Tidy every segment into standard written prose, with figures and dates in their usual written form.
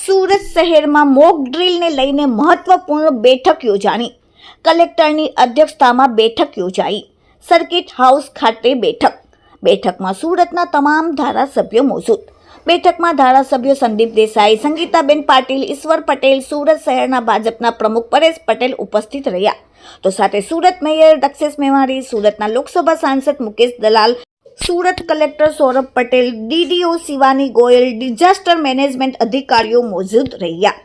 સુરત શહેરમાં મોક ડ્રીલને લઈને મહત્વપૂર્ણ બેઠક યોજાણી. કલેક્ટરની અધ્યક્ષતામાં બેઠક યોજાઈ. સર્કિટ હાઉસ ખાતે બેઠકમાં સુરતના તમામ ધારાસભ્યો મોજૂદ. બેઠકમાં ધારાસભ્યો સંદીપ દેસાઈ, સંગીતાબેન પાટીલ, ઈશ્વર પટેલ, સુરત શહેરના ભાજપના પ્રમુખ પરેશ પટેલ ઉપસ્થિત રહ્યા. તો સાથે સુરત મેયર દક્ષેશ મેવાણી, સુરતના લોકસભા સાંસદ Mukesh Dalal, Surat collector Saurabh Patel, DDO Shivani Goyal, disaster management અધિકારીઓ મોજૂદ રહ્યા.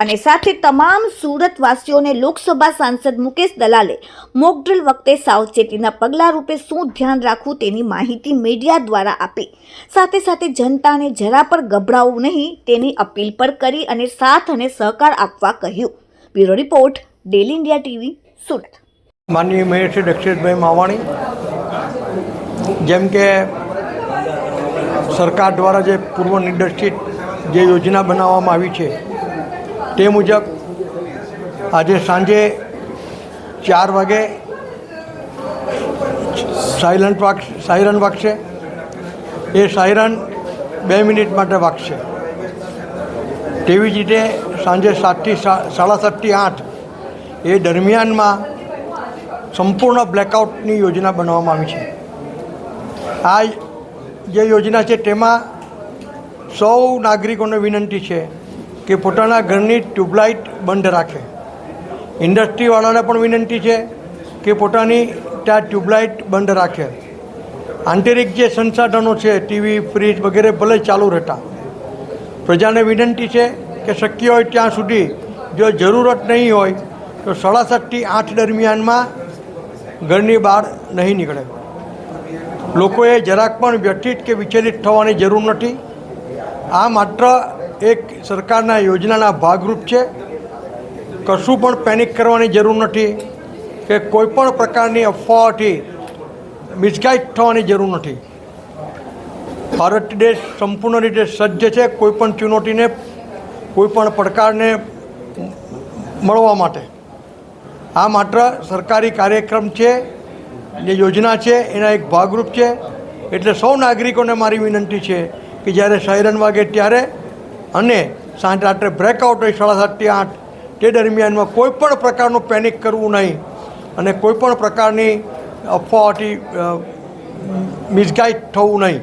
અને સાથે તમામ સુરતવાસીઓને લોકસભા સાંસદ મુકેશ દલાલે મોકડ્રીલ વખતે સાવચેતીના પગલાં રૂપે શું ધ્યાન રાખવું તેની માહિતી મીડિયા દ્વારા આપી. સાથે સાથે જનતાને જરા પર ગભરાવવું નહીં તેની અપીલ પર કરી અને સાથ અને સહકાર આપવા કહ્યું. Bureau report, daily India TV, Surat. માનનીય મેયર શ્રી દક્ષેશભાઈ માવાણી, જેમ કે સરકાર દ્વારા જે પૂર્વ નિર્દેશિત જે યોજના બનાવવામાં આવી છે તે મુજબ આજે સાંજે 4 વાગે સાયરન વાગશે. એ સાયરન 2 મિનિટ માટે વાગશે. તેવી જ રીતે સાંજે 7થી 7:30થી 8 એ દરમિયાનમાં સંપૂર્ણ બ્લેકઆઉટની યોજના બનાવવામાં આવી છે. આ જે યોજના છે તેમાં સૌ નાગરિકોને વિનંતી છે કે પોતાના ઘરની ટ્યુબલાઇટ બંધ રાખે. ઇન્ડસ્ટ્રીવાળાને પણ વિનંતી છે કે પોતાની ત્યાં ટ્યુબલાઇટ બંધ રાખે. આંતરિક જે સંસાધનો છે, ટીવી, ફ્રીજ વગેરે ભલે ચાલુ રહેતા. પ્રજાને વિનંતી છે કે શક્ય હોય ત્યાં સુધી જો જરૂરત નહીં હોય તો 7:30થી 8 દરમિયાનમાં ઘરની બહાર નહીં નીકળે. લોકોએ જરાક પણ વ્યથિત કે વિચલિત થવાની જરૂર નથી. આ માત્ર એક સરકારના યોજનાના ભાગરૂપ છે. કશું પણ પેનિક કરવાની જરૂર નથી કે કોઈ પણ પ્રકારની અફવાઓથી મિસગાઈડ થવાની જરૂર નથી. ભારત દેશ સંપૂર્ણ રીતે સજ્જ છે કોઈપણ ચુનૌતીને, કોઈપણ પડકારને મળવા માટે. આ માત્ર સરકારી કાર્યક્રમ છે, જે યોજના છે એના એક ભાગરૂપ છે. એટલે સૌ નાગરિકોને મારી વિનંતી છે કે જ્યારે સાયરન વાગે ત્યારે અને સાંજ રાત્રે બ્રેકઆઉટ હોય 7:30થી 8 તે દરમિયાનમાં કોઈ પણ પ્રકારનું પેનિક કરવું નહીં અને કોઈ પણ પ્રકારની અફવાઓથી મિસગાઈડ થવું નહીં.